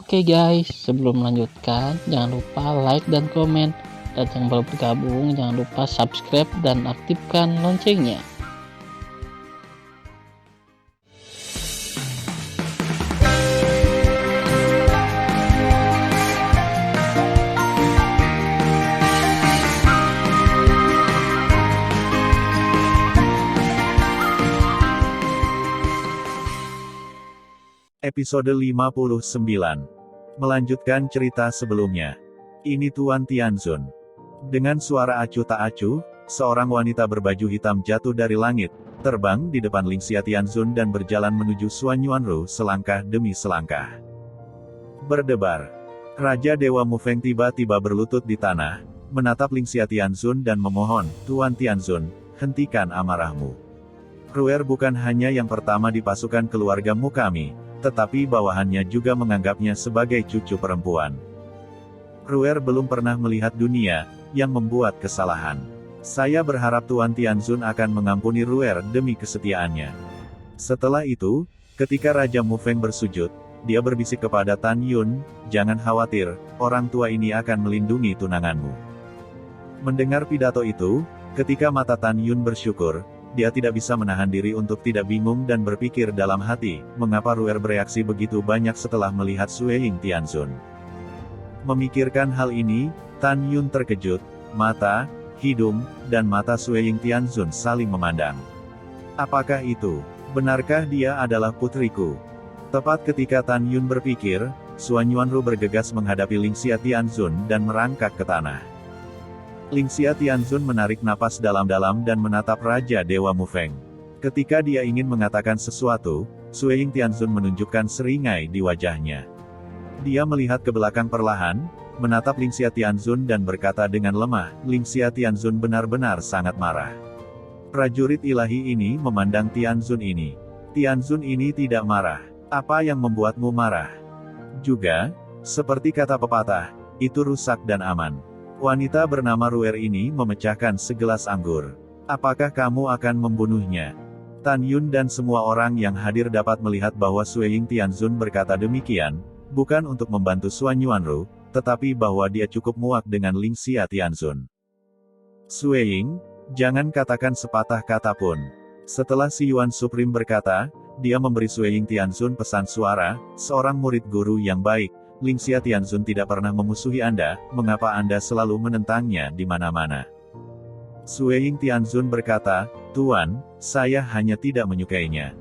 Oke guys, sebelum melanjutkan, jangan lupa like dan komen. Dan yang baru bergabung, jangan lupa subscribe dan aktifkan loncengnya. Episode 59. Melanjutkan cerita sebelumnya. Ini Tuan Tianzun. Dengan suara acuh tak acuh, seorang wanita berbaju hitam jatuh dari langit, terbang di depan Lingxia Tianzun dan berjalan menuju Xuan Yuanru selangkah demi selangkah. Berdebar. Raja Dewa Mufeng tiba-tiba berlutut di tanah, menatap Lingxia Tianzun dan memohon, "Tuan Tianzun, hentikan amarahmu. Ruer bukan hanya yang pertama di pasukan keluargamu kami, tetapi bawahannya juga menganggapnya sebagai cucu perempuan. Ruer belum pernah melihat dunia yang membuat kesalahan. Saya berharap Tuan Tianzun akan mengampuni Ruer demi kesetiaannya." Setelah itu, ketika Raja Mufeng bersujud, dia berbisik kepada Tan Yun, "Jangan khawatir, orang tua ini akan melindungi tunanganmu." Mendengar pidato itu, ketika mata Tan Yun bersyukur, dia tidak bisa menahan diri untuk tidak bingung dan berpikir dalam hati, mengapa Ruer bereaksi begitu banyak setelah melihat Sueying Tianzun. Memikirkan hal ini, Tan Yun terkejut, mata, hidung, dan mata Sueying Tianzun saling memandang. Apakah itu? Benarkah dia adalah putriku? Tepat ketika Tan Yun berpikir, Xuan Yuanru bergegas menghadapi Lingxia Tianzun dan merangkak ke tanah. Lingxia Tianzun menarik napas dalam-dalam dan menatap Raja Dewa Mufeng. Ketika dia ingin mengatakan sesuatu, Sueying Tianzun menunjukkan seringai di wajahnya. Dia melihat ke belakang perlahan, menatap Lingxia Tianzun dan berkata dengan lemah, "Lingxia Tianzun benar-benar sangat marah." Prajurit ilahi ini memandang Tianzun ini. "Tianzun ini tidak marah. Apa yang membuatmu marah?" Juga, seperti kata pepatah, itu rusak dan aman. Wanita bernama Ruer ini memecahkan segelas anggur. "Apakah kamu akan membunuhnya?" Tan Yun dan semua orang yang hadir dapat melihat bahwa Sueying Tianzun berkata demikian, bukan untuk membantu Xuan Yuanru, tetapi bahwa dia cukup muak dengan Lingxia Tianzun. "Sueying, jangan katakan sepatah kata pun." Setelah si Yuan Supreme berkata, dia memberi Sueying Tianzun pesan suara, "Seorang murid guru yang baik, Lingxia Tianzun tidak pernah memusuhi Anda, mengapa Anda selalu menentangnya di mana-mana?" Sueying Tianzun berkata, "Tuan, saya hanya tidak menyukainya.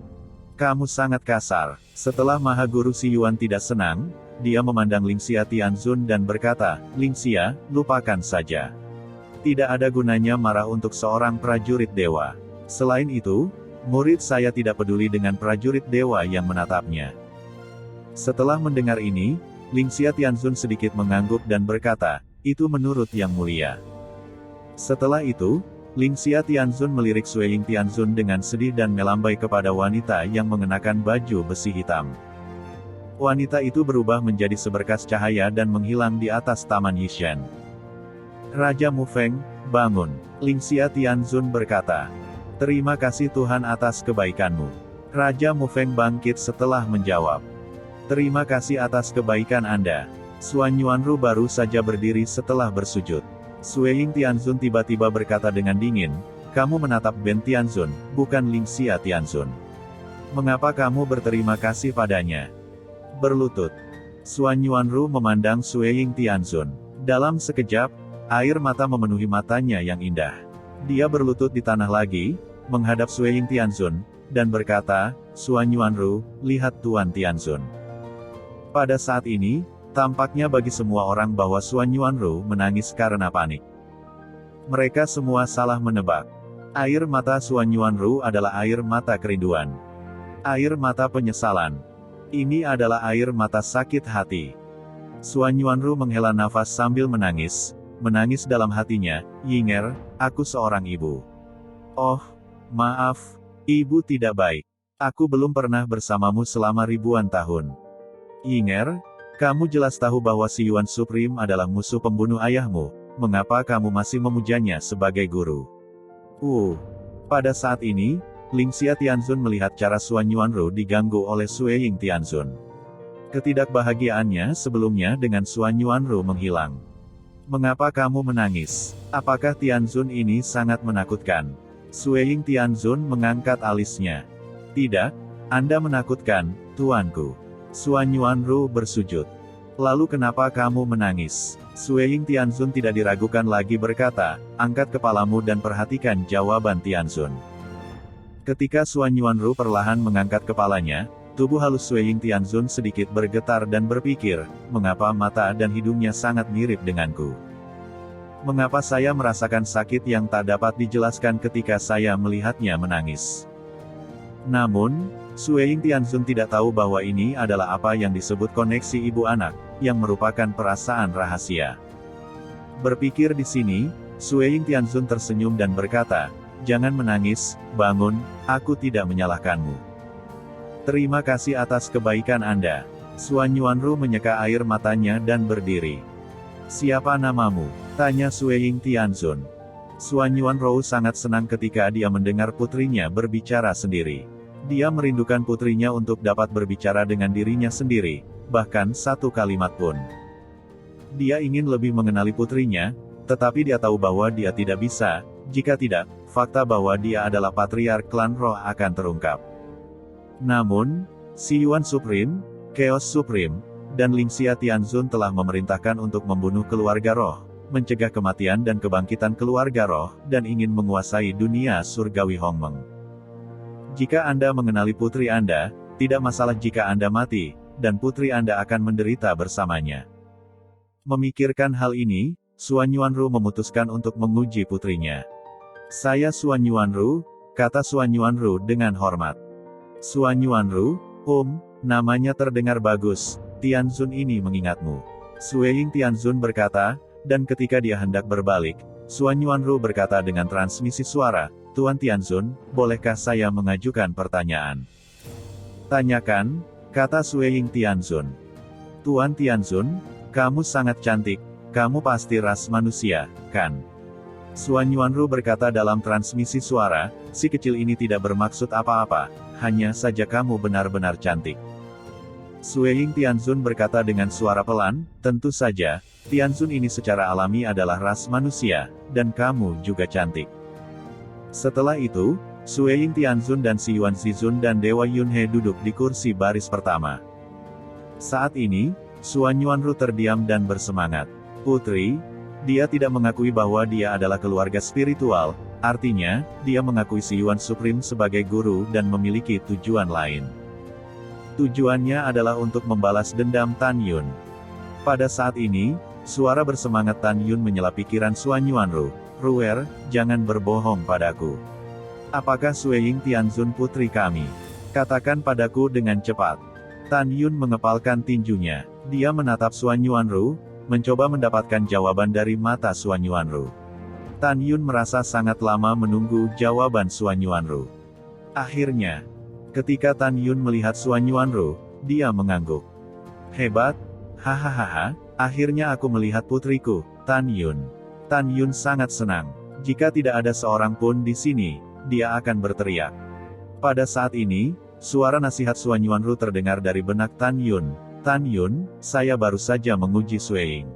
Kamu sangat kasar." Setelah Maha Guru si Yuan tidak senang, dia memandang Lingxia Tianzun dan berkata, "Lingxia, lupakan saja. Tidak ada gunanya marah untuk seorang prajurit dewa. Selain itu, murid saya tidak peduli dengan prajurit dewa yang menatapnya." Setelah mendengar ini, Lingxia Tianzun sedikit mengangguk dan berkata, "Itu menurut Yang Mulia." Setelah itu, Lingxia Tianzun melirik Sueying Tianzun dengan sedih dan melambai kepada wanita yang mengenakan baju besi hitam. Wanita itu berubah menjadi seberkas cahaya dan menghilang di atas Taman Yishan. "Raja Mufeng, bangun," Lingxia Tianzun berkata. "Terima kasih Tuhan atas kebaikanmu." Raja Mufeng bangkit setelah menjawab, "Terima kasih atas kebaikan Anda." Xuan Yuanru baru saja berdiri setelah bersujud. Sueying Tianzun tiba-tiba berkata dengan dingin, "Kamu menatap Ben Tianzun, bukan Lingxia Tianzun. Mengapa kamu berterima kasih padanya?" Berlutut. Xuan Yuanru memandang Sueying Tianzun. Dalam sekejap, air mata memenuhi matanya yang indah. Dia berlutut di tanah lagi, menghadap Sueying Tianzun, dan berkata, "Xuan Yuanru, lihat Tuan Tianzun." Pada saat ini, tampaknya bagi semua orang bahwa Xuan Yuanru menangis karena panik. Mereka semua salah menebak. Air mata Xuan Yuanru adalah air mata kerinduan. Air mata penyesalan. Ini adalah air mata sakit hati. Xuan Yuanru menghela nafas sambil menangis dalam hatinya, "Yinger, aku seorang ibu. Oh, maaf, ibu tidak baik. Aku belum pernah bersamamu selama ribuan tahun. Yinger, kamu jelas tahu bahwa si Yuan Supreme adalah musuh pembunuh ayahmu, mengapa kamu masih memujanya sebagai guru?" Pada saat ini, Lingxia Tianzun melihat cara Xuan Yuanru diganggu oleh Sueying Tianzun. Ketidakbahagiaannya sebelumnya dengan Xuan Yuanru menghilang. Mengapa kamu menangis? Apakah Tianzun ini sangat menakutkan? Sueying Tianzun mengangkat alisnya. Tidak, Anda menakutkan, tuanku. Xuan Yuanru bersujud. Lalu kenapa kamu menangis? Sueying Tianzun tidak diragukan lagi berkata, angkat kepalamu dan perhatikan jawaban Tianzun. Ketika Xuan Yuanru perlahan mengangkat kepalanya, tubuh halus Sueying Tianzun sedikit bergetar dan berpikir, mengapa mata dan hidungnya sangat mirip denganku? Mengapa saya merasakan sakit yang tak dapat dijelaskan ketika saya melihatnya menangis? Namun, Sueying Tianzun tidak tahu bahwa ini adalah apa yang disebut koneksi ibu anak, yang merupakan perasaan rahasia. Berpikir di sini, Sueying Tianzun tersenyum dan berkata, jangan menangis, bangun, aku tidak menyalahkanmu. Terima kasih atas kebaikan Anda. Xuan Yuanru menyeka air matanya dan berdiri. Siapa namamu? Tanya Sueying Tianzun. Xuan Yuanru sangat senang ketika dia mendengar putrinya berbicara sendiri. Dia merindukan putrinya untuk dapat berbicara dengan dirinya sendiri, bahkan satu kalimat pun. Dia ingin lebih mengenali putrinya, tetapi dia tahu bahwa dia tidak bisa, jika tidak, fakta bahwa dia adalah patriark klan roh akan terungkap. Namun, Si Yuan Supreme, Chaos Supreme, dan Lingxia Tianzun telah memerintahkan untuk membunuh keluarga roh, mencegah kematian dan kebangkitan keluarga roh, dan ingin menguasai dunia surgawi Hongmeng. Jika Anda mengenali putri Anda, tidak masalah jika Anda mati, dan putri Anda akan menderita bersamanya. Memikirkan hal ini, Xuan Yuanru memutuskan untuk menguji putrinya. Saya Xuan Yuanru, kata Xuan Yuanru dengan hormat. Xuan Yuanru, namanya terdengar bagus, Tianzun ini mengingatmu. Sueying Tianzun berkata, dan ketika dia hendak berbalik, Xuan Yuanru berkata dengan transmisi suara, Tuan Tianzun, bolehkah saya mengajukan pertanyaan? Tanyakan, kata Sueying Tianzun. Tuan Tianzun, kamu sangat cantik, kamu pasti ras manusia, kan? Xuan Yuanru berkata dalam transmisi suara, si kecil ini tidak bermaksud apa-apa, hanya saja kamu benar-benar cantik. Sueying Tianzun berkata dengan suara pelan, tentu saja, Tianzun ini secara alami adalah ras manusia, dan kamu juga cantik. Setelah itu, Sueying Tianzun dan Si Yuan Zizun dan Dewa Yunhe duduk di kursi baris pertama. Saat ini, Xuan Yuanru terdiam dan bersemangat. Putri, dia tidak mengakui bahwa dia adalah keluarga spiritual, artinya, dia mengakui Si Yuan Supreme sebagai guru dan memiliki tujuan lain. Tujuannya adalah untuk membalas dendam Tan Yun. Pada saat ini, suara bersemangat Tan Yun menyela pikiran Xuan Yuanru. Ruer, jangan berbohong padaku. Apakah Sueying Tianzun putri kami? Katakan padaku dengan cepat. Tan Yun mengepalkan tinjunya. Dia menatap Xuan Yuanru, mencoba mendapatkan jawaban dari mata Xuan Yuanru. Tan Yun merasa sangat lama menunggu jawaban Xuan Yuanru. Akhirnya, ketika Tan Yun melihat Xuan Yuanru, dia mengangguk. Hebat, hahaha, akhirnya aku melihat putriku, Tan Yun. Tan Yun sangat senang. Jika tidak ada seorang pun di sini, dia akan berteriak. Pada saat ini, suara nasihat Xuan Yuanru terdengar dari benak Tan Yun. Tan Yun, saya baru saja menguji Sueying.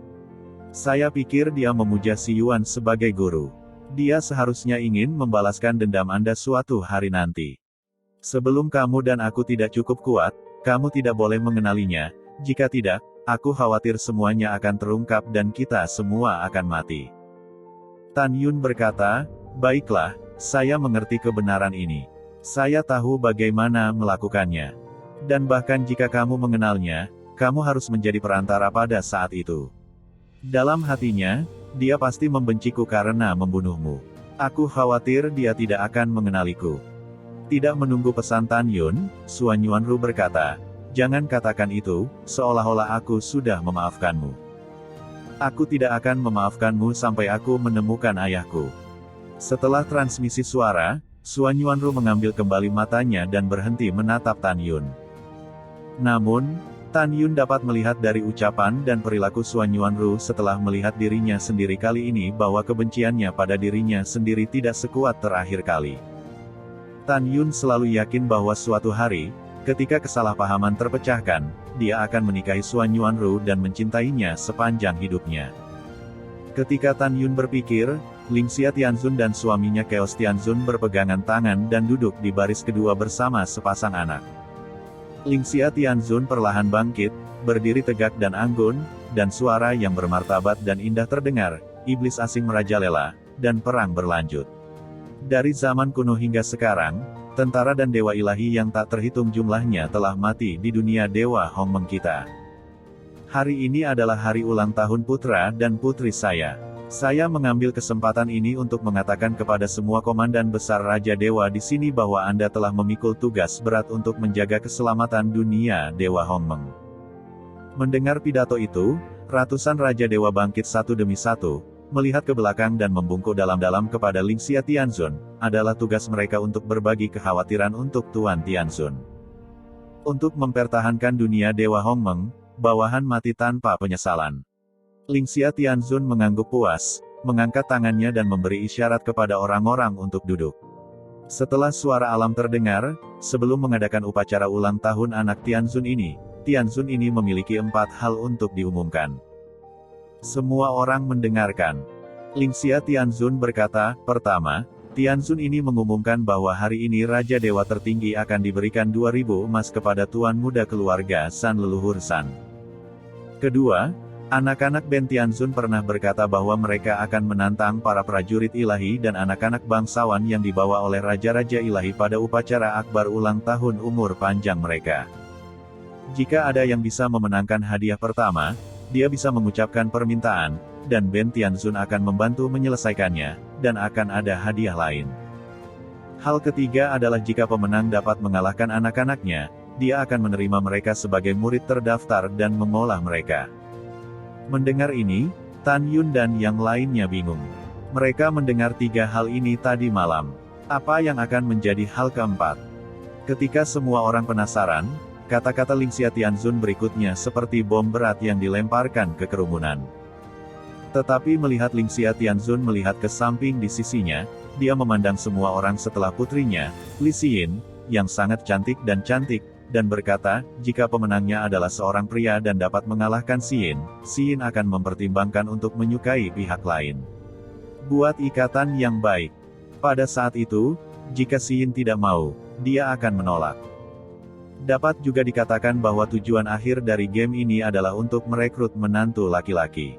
Saya pikir dia memuja Si Yuan sebagai guru. Dia seharusnya ingin membalaskan dendam Anda suatu hari nanti. Sebelum kamu dan aku tidak cukup kuat, kamu tidak boleh mengenalinya. Jika tidak, aku khawatir semuanya akan terungkap dan kita semua akan mati. Tan Yun berkata, baiklah, saya mengerti kebenaran ini. Saya tahu bagaimana melakukannya. Dan bahkan jika kamu mengenalnya, kamu harus menjadi perantara pada saat itu. Dalam hatinya, dia pasti membenciku karena membunuhmu. Aku khawatir dia tidak akan mengenaliku. Tidak menunggu pesan Tan Yun, Xuan Yuanru berkata, jangan katakan itu, seolah-olah aku sudah memaafkanmu. Aku tidak akan memaafkanmu sampai aku menemukan ayahku. Setelah transmisi suara, Xuan Yuanru mengambil kembali matanya dan berhenti menatap Tan Yun. Namun, Tan Yun dapat melihat dari ucapan dan perilaku Xuan Yuanru setelah melihat dirinya sendiri kali ini bahwa kebenciannya pada dirinya sendiri tidak sekuat terakhir kali. Tan Yun selalu yakin bahwa suatu hari, Ketika kesalahpahaman terpecahkan, dia akan menikahi Xuan Yuanru dan mencintainya sepanjang hidupnya. Ketika Tan Yun berpikir, Lingxia Tianzun dan suaminya Chaos Tianzun berpegangan tangan dan duduk di baris kedua bersama sepasang anak. Lingxia Tianzun perlahan bangkit, berdiri tegak dan anggun, dan suara yang bermartabat dan indah terdengar, iblis asing merajalela, dan perang berlanjut. Dari zaman kuno hingga sekarang, tentara dan dewa ilahi yang tak terhitung jumlahnya telah mati di dunia dewa Hongmeng kita. Hari ini adalah hari ulang tahun putra dan putri saya. Saya mengambil kesempatan ini untuk mengatakan kepada semua komandan besar Raja Dewa di sini bahwa Anda telah memikul tugas berat untuk menjaga keselamatan dunia dewa Hongmeng. Mendengar pidato itu, ratusan Raja Dewa bangkit satu demi satu, melihat ke belakang dan membungkuk dalam-dalam kepada Lingxia Tianzun. Adalah tugas mereka untuk berbagi kekhawatiran untuk Tuan Tianzun. Untuk mempertahankan dunia dewa Hongmeng, bawahan mati tanpa penyesalan. Lingxia Tianzun mengangguk puas, mengangkat tangannya dan memberi isyarat kepada orang-orang untuk duduk. Setelah suara alam terdengar, sebelum mengadakan upacara ulang tahun anak Tianzun ini memiliki 4 hal untuk diumumkan. Semua orang mendengarkan. Lingxia Tianzun berkata, pertama, Tianzun ini mengumumkan bahwa hari ini Raja Dewa tertinggi akan diberikan 2000 emas kepada Tuan Muda keluarga San leluhur San. Kedua, anak-anak Ben Tianzun pernah berkata bahwa mereka akan menantang para prajurit ilahi dan anak-anak bangsawan yang dibawa oleh raja-raja ilahi pada upacara akbar ulang tahun umur panjang mereka. Jika ada yang bisa memenangkan hadiah pertama, dia bisa mengucapkan permintaan, dan Ben Tianzun akan membantu menyelesaikannya, dan akan ada hadiah lain. Hal ketiga adalah jika pemenang dapat mengalahkan anak-anaknya, dia akan menerima mereka sebagai murid terdaftar dan mengolah mereka. Mendengar ini, Tan Yun dan yang lainnya bingung. Mereka mendengar 3 hal ini tadi malam. Apa yang akan menjadi hal keempat? Ketika semua orang penasaran, kata-kata Lingxia Tianzun berikutnya seperti bom berat yang dilemparkan ke kerumunan. Tetapi melihat Lingxia Tianzun melihat ke samping di sisinya, dia memandang semua orang setelah putrinya, Li Xin, yang sangat cantik, dan berkata, jika pemenangnya adalah seorang pria dan dapat mengalahkan Xin akan mempertimbangkan untuk menyukai pihak lain. Buat ikatan yang baik. Pada saat itu, jika Xin tidak mau, dia akan menolak. Dapat juga dikatakan bahwa tujuan akhir dari game ini adalah untuk merekrut menantu laki-laki.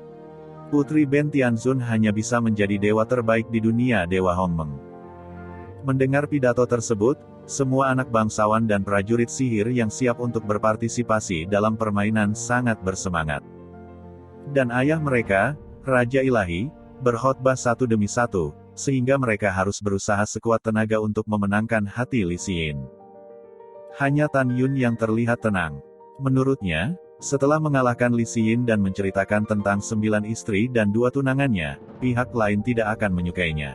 Putri Ben Tianzun hanya bisa menjadi dewa terbaik di dunia dewa Hongmeng. Mendengar pidato tersebut, semua anak bangsawan dan prajurit sihir yang siap untuk berpartisipasi dalam permainan sangat bersemangat. Dan ayah mereka, Raja Ilahi, berkhotbah satu demi satu, sehingga mereka harus berusaha sekuat tenaga untuk memenangkan hati Li Xin. Hanya Tan Yun yang terlihat tenang. Menurutnya, setelah mengalahkan Li Xin dan menceritakan tentang 9 istri dan 2 tunangannya, pihak lain tidak akan menyukainya.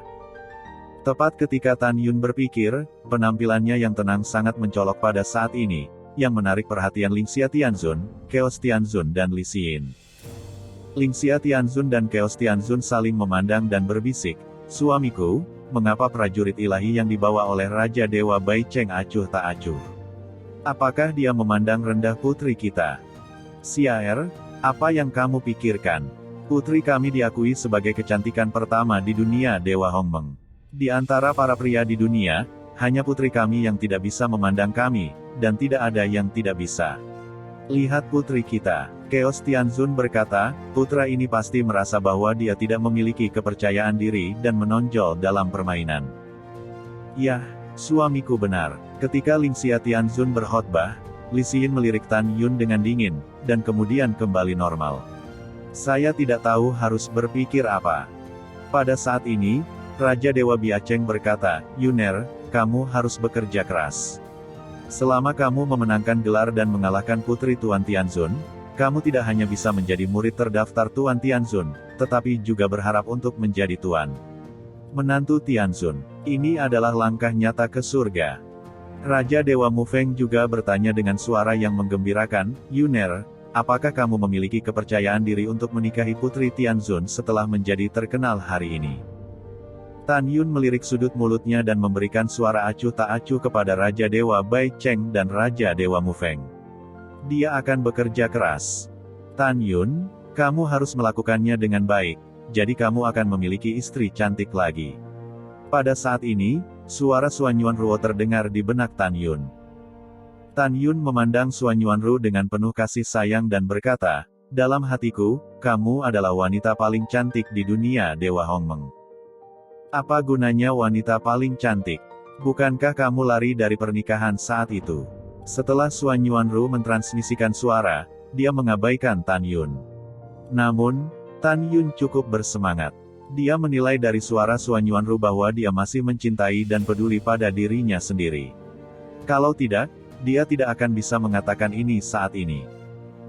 Tepat ketika Tan Yun berpikir, penampilannya yang tenang sangat mencolok pada saat ini, yang menarik perhatian Lingxia Tianzun, Chaos Tianzun dan Li Xin. Lingxia Tianzun dan Chaos Tianzun saling memandang dan berbisik, suamiku, mengapa prajurit ilahi yang dibawa oleh Raja Dewa Bai Cheng acuh tak acuh? Apakah dia memandang rendah putri kita? Xiaer, apa yang kamu pikirkan? Putri kami diakui sebagai kecantikan pertama di dunia dewa Hongmeng. Di antara para pria di dunia, hanya putri kami yang tidak bisa memandang kami, dan tidak ada yang tidak bisa. Lihat putri kita. Chaos Tianzun berkata, putra ini pasti merasa bahwa dia tidak memiliki kepercayaan diri dan menonjol dalam permainan. Yah, suamiku benar. Ketika Lingxia Tianzun berkhotbah, Li Xin melirik Tan Yun dengan dingin, dan kemudian kembali normal. Saya tidak tahu harus berpikir apa. Pada saat ini, Raja Dewa Biacheng berkata, Yuner, kamu harus bekerja keras. Selama kamu memenangkan gelar dan mengalahkan putri Tuan Tianzun, kamu tidak hanya bisa menjadi murid terdaftar Tuan Tianzun, tetapi juga berharap untuk menjadi Tuan Menantu Tianzun. Ini adalah langkah nyata ke surga. Raja Dewa Mufeng juga bertanya dengan suara yang menggembirakan, Yuner, apakah kamu memiliki kepercayaan diri untuk menikahi putri Tianzun setelah menjadi terkenal hari ini? Tan Yun melirik sudut mulutnya dan memberikan suara acuh tak acuh kepada Raja Dewa Bai Cheng dan Raja Dewa Mufeng. Dia akan bekerja keras. Tan Yun, kamu harus melakukannya dengan baik, jadi kamu akan memiliki istri cantik lagi. Pada saat ini, suara Suan Yuanruo terdengar di benak Tan Yun. Tan Yun memandang Suan Yuanruo dengan penuh kasih sayang dan berkata, dalam hatiku, kamu adalah wanita paling cantik di dunia Dewa Hongmeng. Apa gunanya wanita paling cantik? Bukankah kamu lari dari pernikahan saat itu? Setelah Suan Yuanruo mentransmisikan suara, dia mengabaikan Tan Yun. Namun, Tan Yun cukup bersemangat. Dia menilai dari suara Suan Yuanruo bahwa dia masih mencintai dan peduli pada dirinya sendiri. Kalau tidak, dia tidak akan bisa mengatakan ini saat ini.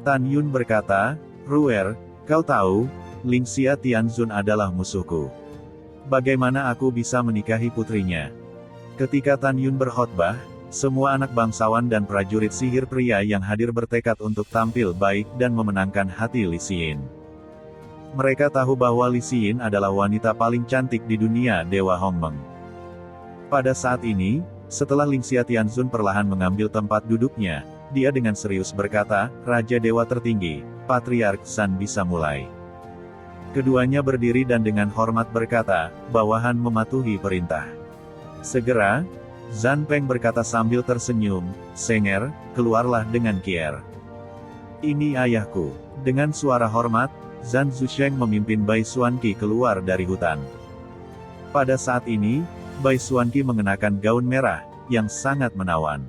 Tan Yun berkata, Ruer, kau tahu, Lingxia Tianzun adalah musuhku. Bagaimana aku bisa menikahi putrinya? Ketika Tan Yun berkhotbah, semua anak bangsawan dan prajurit sihir pria yang hadir bertekad untuk tampil baik dan memenangkan hati Li Xin. Mereka tahu bahwa Li Xin adalah wanita paling cantik di dunia Dewa Hongmeng. Pada saat ini, setelah Lingxia Tianzun perlahan mengambil tempat duduknya, dia dengan serius berkata, Raja Dewa tertinggi, Patriark Zan bisa mulai. Keduanya berdiri dan dengan hormat berkata, bawahan mematuhi perintah. Segera, Zan Peng berkata sambil tersenyum, Senger, keluarlah dengan kier. Ini ayahku. Dengan suara hormat, Zan Zusheng memimpin Bai Xuanqi keluar dari hutan. Pada saat ini, Bai Xuanqi mengenakan gaun merah, yang sangat menawan.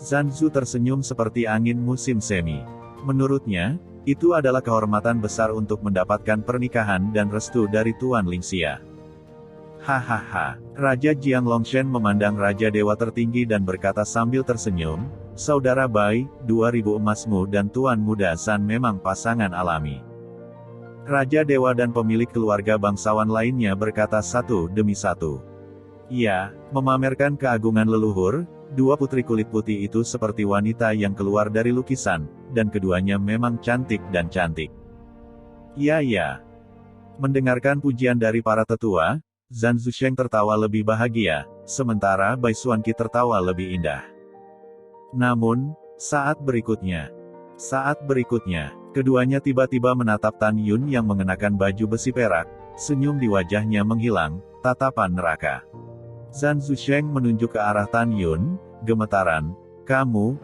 Zan Zu tersenyum seperti angin musim semi. Menurutnya, itu adalah kehormatan besar untuk mendapatkan pernikahan dan restu dari Tuan Lingxia. Hahaha. Raja Jiang Longshen memandang Raja Dewa tertinggi dan berkata sambil tersenyum, Saudara Bai, 2000 emasmu dan Tuan Muda Zan memang pasangan alami. Raja Dewa dan pemilik keluarga bangsawan lainnya berkata satu demi satu. Ya, memamerkan keagungan leluhur, dua putri kulit putih itu seperti wanita yang keluar dari lukisan, dan keduanya memang cantik dan cantik. Ya. Mendengarkan pujian dari para tetua, Zan Zusheng tertawa lebih bahagia, sementara Bai Xuanqi tertawa lebih indah. Namun, saat berikutnya, keduanya tiba-tiba menatap Tan Yun yang mengenakan baju besi perak, senyum di wajahnya menghilang, tatapan neraka. Zan Zusheng menunjuk ke arah Tan Yun, gemetaran, kamu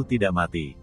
tidak mati.